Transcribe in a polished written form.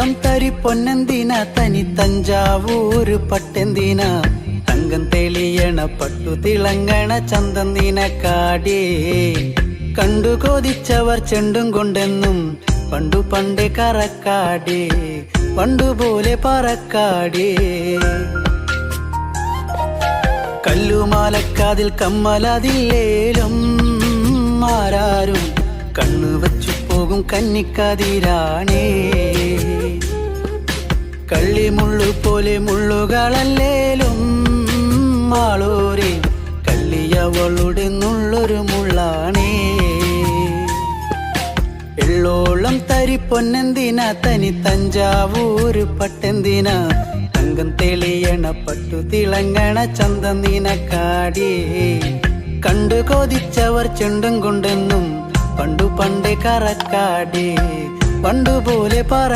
എള്ളോളം തരി പൊന്നെന്തിന തനി തഞ്ചാവൂര് പട്ടെന്തിന തങ്കം തെളിയണ പട്ടു തിളങ്ങണ ചന്തം നിനക്കാടേ കണ്ടു കൊതിച്ചവർ ചെണ്ടും കൊണ്ടെന്നും പണ്ടു പണ്ടേ കറക്കാടേ പണ്ടുപോലെ പറക്കാടേ കല്ലുമാലക്കാതിൽ കമ്മലതില്ലേലും ആരാരും കണ്ണു വച്ചു പോകും കന്നിക്കതിരാണേ കള്ളിമുള്ളു പോലെ മുള്ളുകളല്ലേലും ആളോരെ കള്ളിയവളുടെ നുള്ളൊരു മുള്ളാണേ എള്ളോളം തരി പൊന്നെന്തിന തനി തഞ്ചാവൂര് പട്ടെന്തിന തങ്കം തെളിയണ പട്ടു തിളങ്ങണ ചന്തം നിനക്കാടേ കണ്ടു കൊതിച്ചവർ ചെണ്ടും കൊണ്ടെന്നും പണ്ടു പണ്ടേ കറക്കാടേ പണ്ടുപോലെ പറ